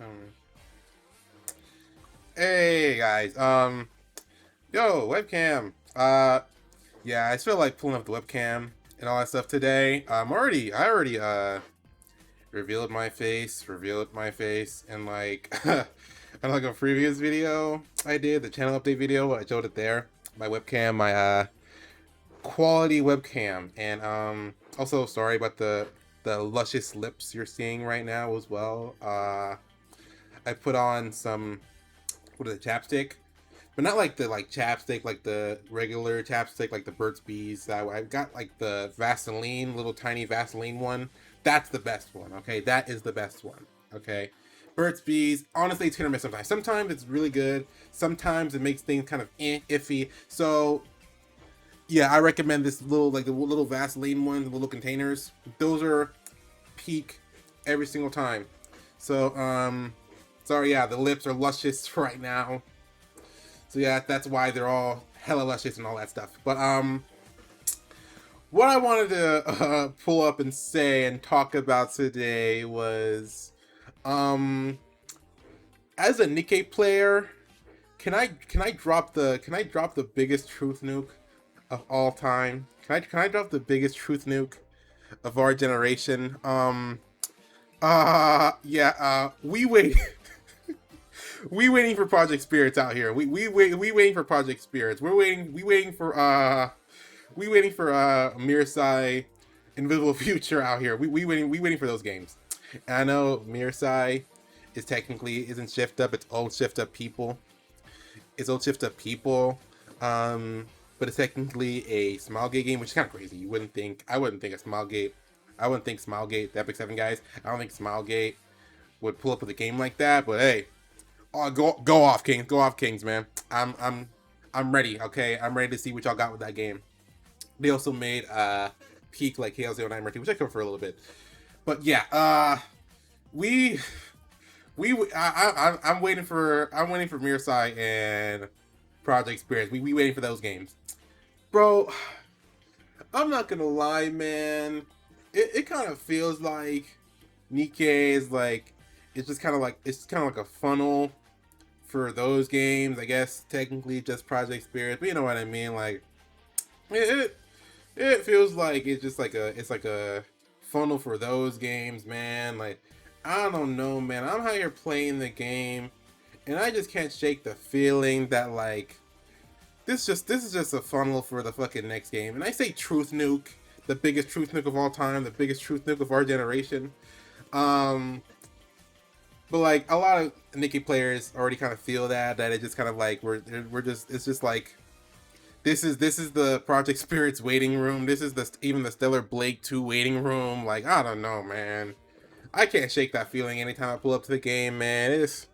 Um, hey guys, yo, webcam. Yeah, I just feel like pulling up the webcam and all that stuff today. I already revealed my face, and like, on like a previous video I did, the channel update video, I showed it there. My webcam, my quality webcam, and also sorry about the luscious lips you're seeing right now as well. I put on some what is it, chapstick, but not like the chapstick, like the regular chapstick, like the Burt's Bees. I got like the Vaseline, little tiny Vaseline one. That's the best one. Okay, that is the best one. Okay, Burt's Bees. Honestly, it's hit or miss sometimes. Sometimes it's really good. Sometimes it makes things kind of iffy. So yeah, I recommend this little like the little Vaseline ones, the little containers. Those are peak every single time. So sorry, yeah, the lips are luscious right now. So yeah, that's why they're all hella luscious and all that stuff. But what I wanted to pull up and say and talk about today was, um, as a Nikke player, can I drop the biggest truth nuke of all time? Can I drop the biggest truth nuke of our generation? Yeah. We wait. We waiting for Project Spirits out here. We waiting for Project Spirits. We waiting for Miresi Invisible Future out here. We waiting for those games. And I know Miresi is technically isn't shift up, it's old shift up people. It's old shift up people. But it's technically a Smilegate game, which is kind of crazy. I wouldn't think Smilegate, the Epic 7 guys, I don't think Smilegate would pull up with a game like that, but hey, oh, go off, Kings. Go off, Kings, man. I'm ready. Okay, I'm ready to see what y'all got with that game. They also made peak like Chaos 09 Mercy, which I covered for a little bit. But yeah, we I'm waiting for Mirasai and Project Spirits. We waiting for those games, bro. I'm not gonna lie, man. It kind of feels like Nikke is like it's kind of like a funnel for those games. I guess technically just Project Spirits, but you know what I mean. Like it, it feels like it's like a funnel for those games, man. Like I don't know, man. I'm out here playing the game, and I just can't shake the feeling that like this is just a funnel for the fucking next game. And I say Truth Nuke, the biggest Truth Nuke of all time, the biggest Truth Nuke of our generation. Um, but like a lot of Nikke players already kind of feel that it's just kind of like we're just it's just like this is the Project Spirits waiting room. This is the even the Stellar Blake 2 waiting room. Like I don't know, man. I can't shake that feeling anytime I pull up to the game, man. It's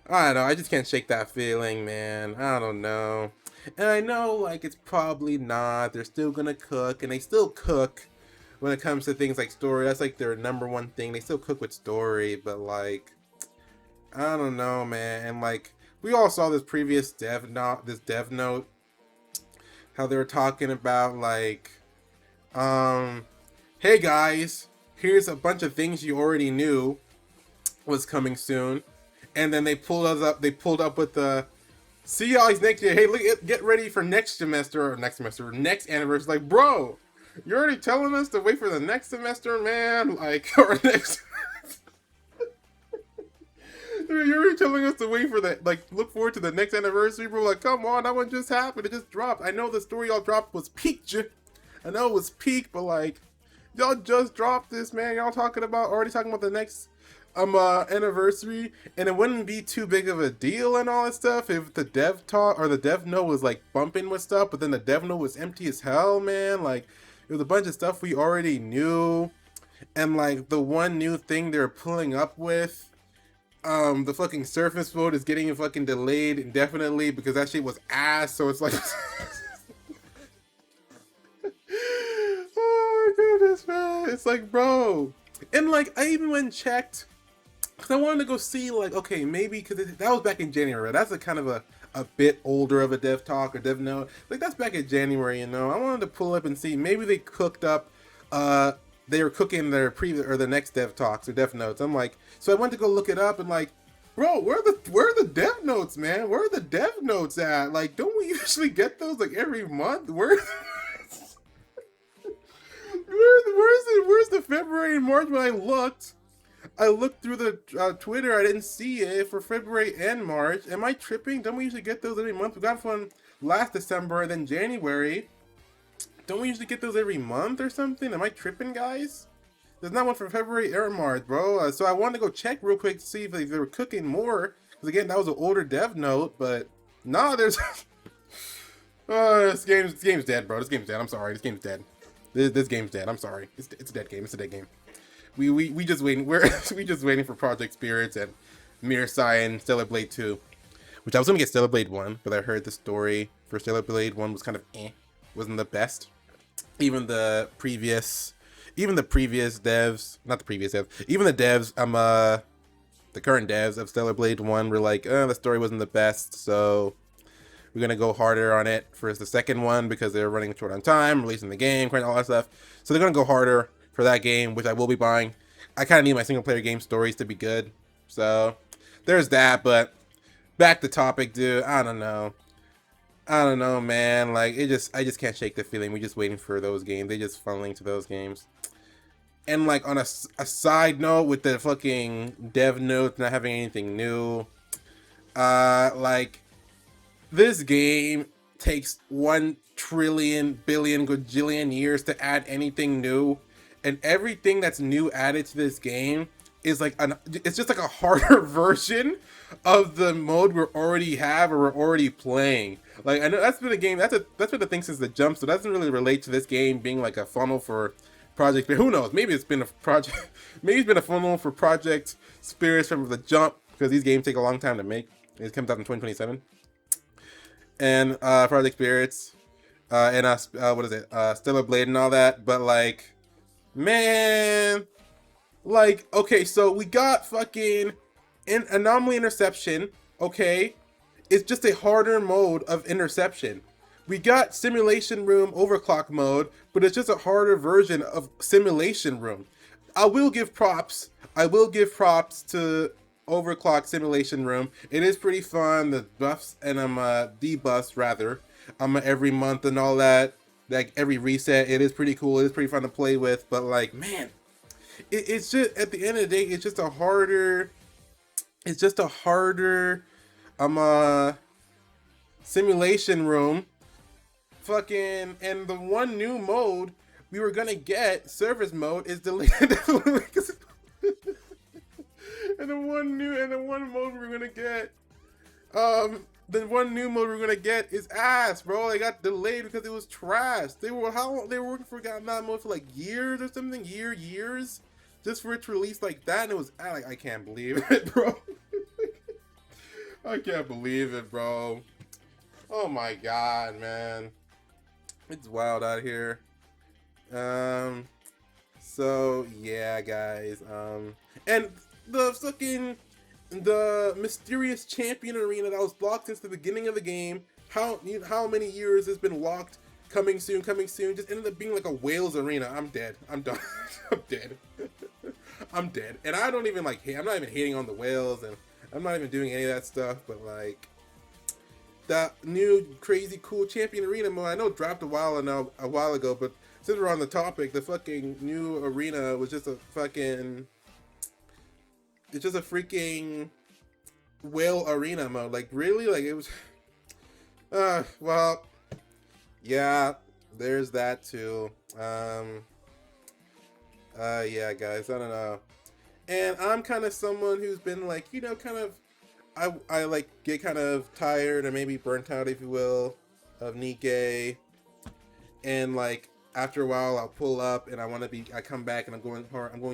I don't know. I just can't shake that feeling, man. I don't know. And I know like it's probably not. They're still gonna cook, and they still cook when it comes to things like story. That's like their number one thing. They still cook with story, but like I don't know, man. And like we all saw this dev note, how they were talking about like, hey guys, here's a bunch of things you already knew was coming soon, and then they pulled us up. They pulled up with the see y'all next year. Hey, look, get ready for next next anniversary. Like, bro, you're already telling us to wait for the next semester, man. Like, or next. You're already telling us to wait for that, like, look forward to the next anniversary, bro. Like, come on, that one just happened. It just dropped. I know the story y'all dropped was peak. I know it was peak, but like, y'all just dropped this, man. Y'all already talking about the next anniversary, and it wouldn't be too big of a deal and all that stuff if the dev talk or the dev note was like bumping with stuff, but then the dev note was empty as hell, man. Like, it was a bunch of stuff we already knew, and like the one new thing they're pulling up with. The fucking surface mode is getting fucking delayed indefinitely because that shit was ass. So it's like, oh my goodness, man! It's like, bro, and like I even went and checked because I wanted to go see like, okay, maybe because that was back in January. That's a kind of a bit older of a dev talk or dev note. Like that's back in January, you know. I wanted to pull up and see maybe they cooked up they were cooking their the next dev talks or dev notes. I'm like, so I went to go look it up and like, bro, where are the dev notes, man? Where are the dev notes at? Like, don't we usually get those like every month? Where's the February and March? When I looked through the Twitter. I didn't see it for February and March. Am I tripping? Don't we usually get those every month? We got one last December and then January. Don't we usually get those every month or something? Am I tripping, guys? There's not one for February or March, bro. So I wanted to go check real quick to see if they were cooking more. Because again, that was an older dev note, but nah, there's. This game's dead, bro. This game's dead. I'm sorry. This game's dead. This game's dead. I'm sorry. It's a dead game. It's a dead game. We just waiting. We just waiting for Project Spirits and Miresi and Stellar Blade 2, which I was gonna get Stellar Blade 1, but I heard the story for Stellar Blade 1 was kind of wasn't the best. Even the previous devs, not the previous devs, even the devs, the current devs of Stellar Blade 1 were like, the story wasn't the best, so we're gonna go harder on it for the second one because they're running short on time, releasing the game, all that stuff. So they're gonna go harder for that game, which I will be buying. I kind of need my single player game stories to be good, so there's that. But back to topic, dude. I don't know, man. Like I just can't shake the feeling. We're just waiting for those games. They just funneling to those games. And like on a side note, with the fucking dev notes not having anything new, like this game takes 1 trillion billion gajillion years to add anything new, and everything that's new added to this game is like it's just like a harder version of the mode we already have or we're already playing. Like I know that's been a game that's been the thing since the jump, so that doesn't really relate to this game being like a funnel for Project Spirit. Who knows? Maybe it's been a project. Maybe it's been a funnel for Project Spirits from the jump, because these games take a long time to make. It comes out in 2027. And Project Spirits, and what is it? Stellar Blade and all that. But like, man, like, okay, so we got fucking Anomaly Interception. Okay, it's just a harder mode of interception. We got Simulation Room Overclock mode, but it's just a harder version of Simulation Room. I will give props to Overclock Simulation Room. It is pretty fun. The buffs and debuffs rather, every month and all that. Like every reset, it is pretty cool. It is pretty fun to play with. But like, man, it's just at the end of the day, it's just a harder. It's just a harder, Simulation Room. Fucking, and the one new mode we were gonna get, service mode, is delayed. And the one mode we're gonna get, the one new mode we're gonna get is ass, bro. They got delayed because it was trash. They were working for that mode for like years or something, years, just for it to release like that, and it was like, I can't believe it, bro. I can't believe it, bro. Oh my god, man. It's wild out here. So yeah, guys. And the mysterious champion arena that was locked since the beginning of the game. How many years it's been locked? Coming soon. Just ended up being like a Wales arena. I'm dead. I'm done. I'm dead. I'm dead. And I don't even like. I'm not even hating on the Wales, and I'm not even doing any of that stuff. But like, that new crazy cool champion arena mode, I know it dropped a while ago, but since we're on the topic, the fucking new arena was just a fucking, it's just a freaking whale arena mode. Like really, like it was, well, yeah, there's that too. Yeah, guys, I don't know. And I'm kind of someone who's been like, you know, kind of, I like get kind of tired or maybe burnt out, if you will, of Nikke. And like after a while, I'll pull up and I come back and I'm going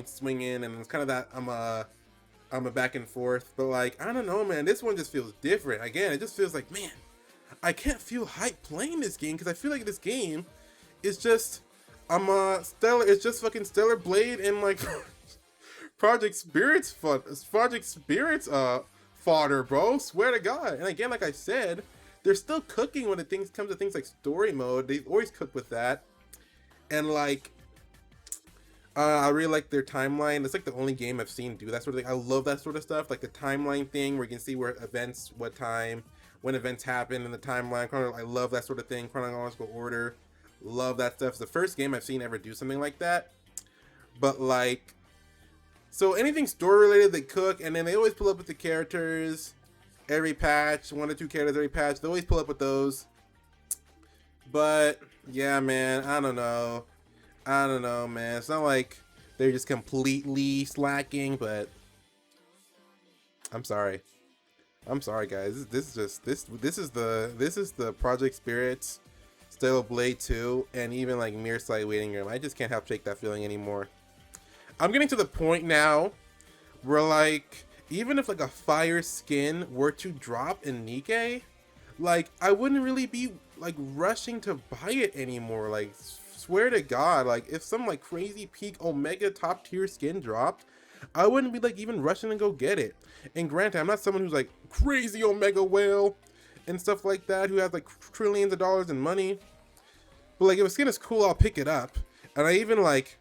swinging, and it's kind of that I'm a back and forth. But like, I don't know, man, this one just feels different. Again, it just feels like, man, I can't feel hype playing this game, because I feel like this game is just it's just fucking Stellar Blade and like Project Spirits fodder, bro. Swear to God. And again, like I said, they're still cooking when it comes to things like story mode. They've always cooked with that. And like, I really like their timeline. It's like the only game I've seen do that sort of thing. I love that sort of stuff, like the timeline thing where you can see where events, what time, when events happen in the timeline. I love that sort of thing. Chronological order. Love that stuff. It's the first game I've seen ever do something like that. But like, so anything story related, they cook, and then they always pull up with the characters every patch, 1 or 2 characters every patch. They always pull up with those. But yeah, man, I don't know. I don't know, man. It's not like they're just completely slacking, but I'm sorry. I'm sorry, guys. This is just this is the Project Spirits, Stellar Blade 2, and even like Miresi waiting room. I just can't help shake that feeling anymore. I'm getting to the point now where like even if like a fire skin were to drop in Nikke, like I wouldn't really be like rushing to buy it anymore. Like swear to God, like if some like crazy peak Omega top tier skin dropped, I wouldn't be like even rushing to go get it. And granted, I'm not someone who's like crazy Omega whale and stuff like that, who has like trillions of dollars in money. But like if a skin is cool, I'll pick it up. And I even like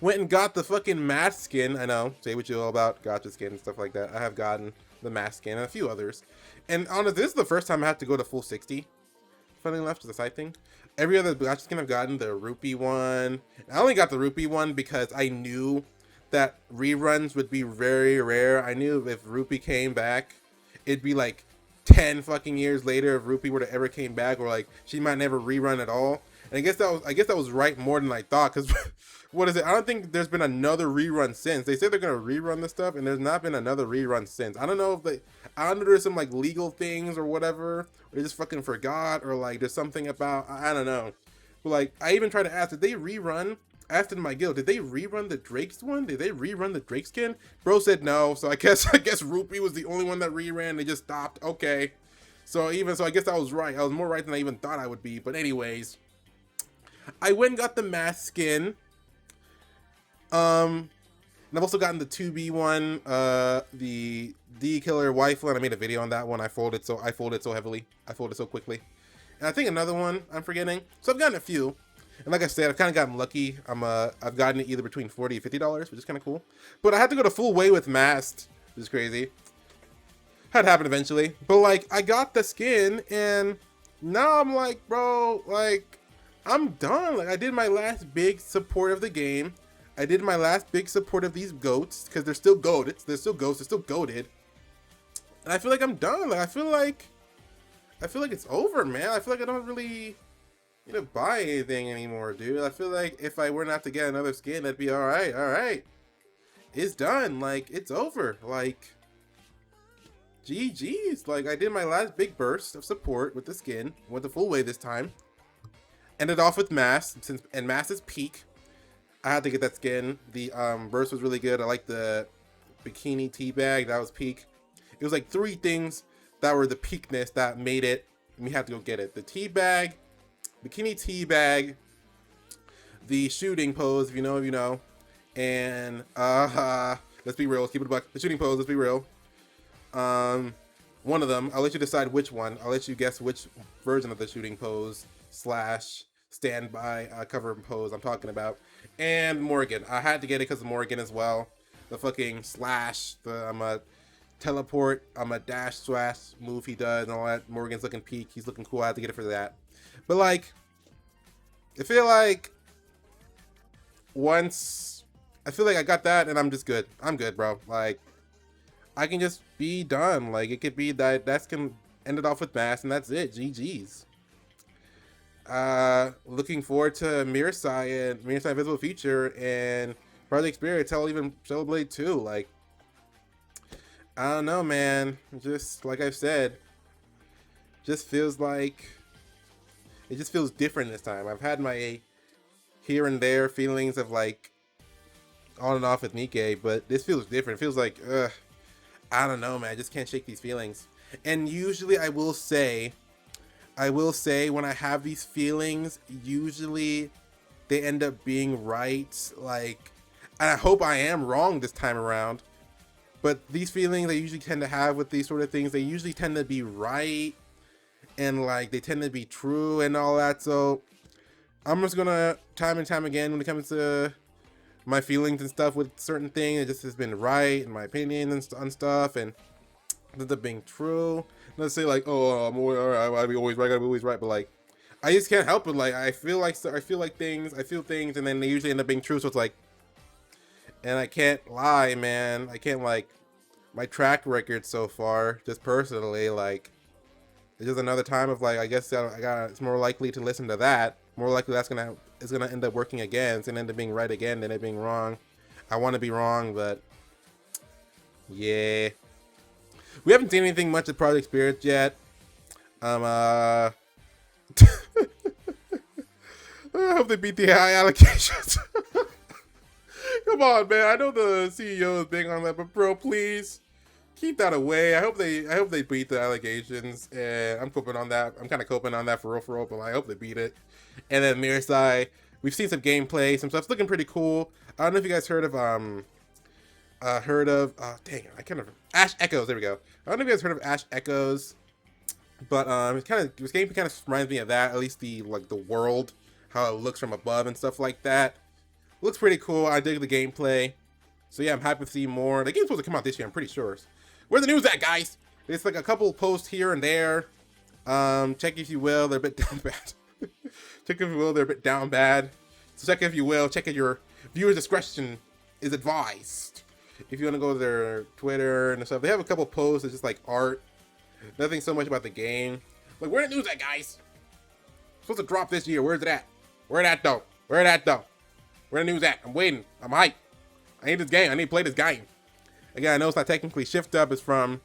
went and got the fucking mask skin. I know, say what you will about gotcha skin and stuff like that. I have gotten the mask skin and a few others. And honestly, this is the first time I have to go to full 60. Funny enough, to the side thing. Every other gotcha skin I've gotten, the rupee one. I only got the rupee one because I knew that reruns would be very rare. I knew if rupee came back, it'd be like 10 fucking years later if rupee were to ever came back, or like she might never rerun at all. And I guess that was right more than I thought, because what is it? I don't think there's been another rerun since. They said they're gonna rerun this stuff, and there's not been another rerun since. I don't know if I don't know, there's some like legal things or whatever, or they just fucking forgot, or like there's something about, I don't know. But like I even tried to ask, did they rerun? I asked in my guild, did they rerun the Drake's one? Did they rerun the Drake skin? Bro said no, so I guess Rupee was the only one that reran. They just stopped. Okay, so I guess I was right. I was more right than I even thought I would be. But anyways, I went and got the mask skin. And I've also gotten the 2B one, the D Killer wife one. I made a video on that one. I folded so heavily. I folded so quickly. And I think another one I'm forgetting. So I've gotten a few. And like I said, I've kind of gotten lucky. I've gotten it either between $40 and $50, which is kind of cool. But I had to go to full way with masked, which is crazy. Had to happen eventually. But like, I got the skin, and now I'm like, bro, like, I'm done. Like, I did my last big support of the game. I did my last big support of these goats, because they're still goated. They're still ghosts. They're still goated. And I feel like I'm done. Like, I feel like it's over, man. I feel like I don't really buy anything anymore, dude. I feel like if I were not to get another skin, that'd be all right. It's done. Like, it's over. Like, GG's. Like, I did my last big burst of support with the skin. Went the full way this time. Ended off with Mass, and Mass is peak. I had to get that skin. The burst was really good. I like the bikini teabag. That was peak. It was like 3 things that were the peakness that made it. We had to go get it. The teabag, bikini teabag, the shooting pose, if you know, you know, and let's be real, let's keep it a buck. The shooting pose, let's be real. One of them, I'll let you decide which one. I'll let you guess which version of the shooting pose / standby cover pose I'm talking about. And Morgan, I had to get it because of Morgan as well. The fucking slash, I'm a teleport, I'm a dash slash move he does and all that. Morgan's looking peak, he's looking cool. I had to get it for that. But like, I feel like I got that and I'm just good. I'm good, bro. Like, I can just be done. Like, it could be that's can end it off with Mass and that's it. GG's. Looking forward to Miresi and Miresi Invisible Future and Project Spirit, even Stellar Blade 2. Like, I don't know, man. Just like I've said, just feels like it just feels different this time. I've had my here and there feelings of like on and off with Nikke, but this feels different. It feels like, I don't know, man. I just can't shake these feelings. And usually I will say when I have these feelings, usually they end up being right. Like, and I hope I am wrong this time around. But these feelings I usually tend to have with these sort of things, they usually tend to be right. And like, they tend to be true and all that. So I'm just gonna, time and time again, when it comes to my feelings and stuff with certain things. It just has been right in my opinion and on stuff, and ends up being true. Not say like, oh, I'm always, I gotta be always right, but like, I just can't help it. Like, I feel things, and then they usually end up being true. So it's like, and I can't lie, man. I can't, like, my track record so far, just personally, like, it's just another time of like, I guess it's more likely to listen to that. More likely it's gonna end up working again. It's gonna end up being right again than it being wrong. I want to be wrong, but yeah. We haven't seen anything much of Project Spirits yet. I hope they beat the high allocations. Come on, man. I know the CEO is big on that, but bro, please keep that away. I hope they beat the allegations. And I'm coping on that. I'm kind of coping on that for real, but I hope they beat it. And then Miresi, we've seen some gameplay, some stuff's looking pretty cool. I don't know if you guys heard of Ash Echoes. There we go. I don't know if you guys heard of Ash Echoes, but this game kind of reminds me of that. At least the world, how it looks from above and stuff like that. Looks pretty cool. I dig the gameplay. So yeah, I'm happy to see more. The game's supposed to come out this year, I'm pretty sure. Where's the news at, guys? There's like a couple posts here and there. Check if you will, they're a bit down bad. Check if you will, they're a bit down bad. So check if you will, check at your viewer's discretion is advised. If you want to go to their Twitter and stuff, they have a couple posts that's just like art. Nothing so much about the game. Like, where the news at, guys? Supposed to drop this year. Where's it at? Where that though? Where the news at? I'm waiting. I'm hyped. I need this game. I need to play this game. Again, I know it's not technically Shift Up. It's gonna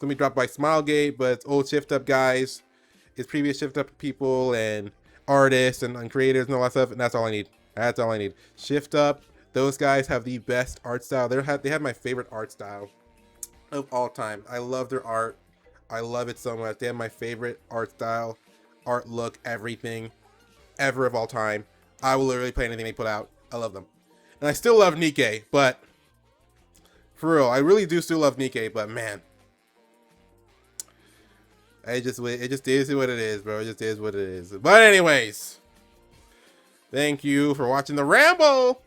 be dropped by Smilegate, but it's old Shift Up guys. It's previous Shift Up people and artists and creators and all that stuff. And that's all I need. That's all I need. Shift Up. Those guys have the best art style. They have my favorite art style of all time. I love their art. I love it so much. They have my favorite art style, art look, everything ever of all time. I will literally play anything they put out. I love them. And I still love Nikke, but for real, I really do still love Nikke, but man, it just is what it is, bro. It just is what it is. But anyways, thank you for watching the ramble.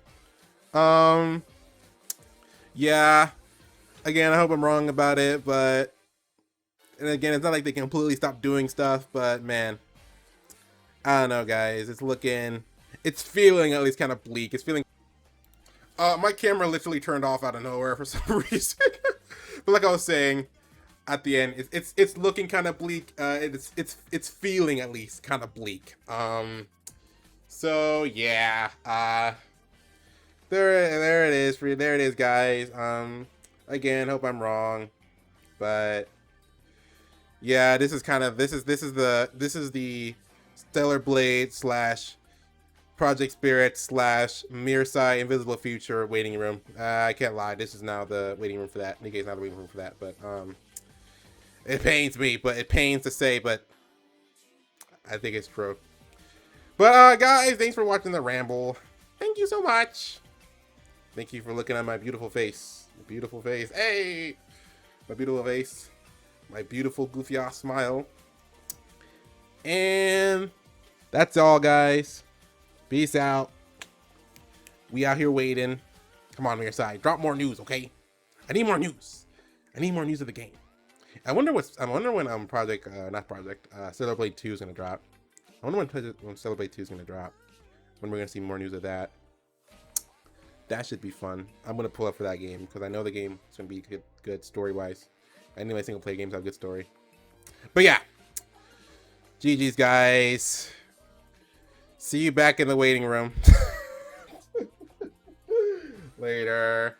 Yeah, again, I hope I'm wrong about it, but, and again, it's not like they completely stopped doing stuff, but man, I don't know, guys. It's feeling at least kind of bleak. It's feeling, my camera literally turned off out of nowhere for some reason. But like I was saying, at the end, it's looking kind of bleak. It's feeling at least kind of bleak. So yeah, there it is, there it is, guys. Again, hope I'm wrong, but yeah, this is the Stellar Blade / Project Spirit / Miresi Invisible Future waiting room. I can't lie, this is now the waiting room for that. Nikke's not the waiting room for that, but it pains me, but it pains to say, but I think it's true. But guys, thanks for watching the ramble. Thank you so much. Thank you for looking at my beautiful face. Beautiful face. Hey! My beautiful face. My beautiful goofy ass smile. And that's all, guys. Peace out. We out here waiting. Come on, Miresi. Drop more news, okay? I need more news. I need more news of the game. I wonder when Stellar Blade 2 is gonna drop. I wonder when Stellar Blade 2 is gonna drop. When we're gonna see more news of that. That should be fun. I'm gonna pull up for that game because I know the game is gonna be good story-wise. I know my single-player games have good story. But yeah, GG's, guys. See you back in the waiting room. Later.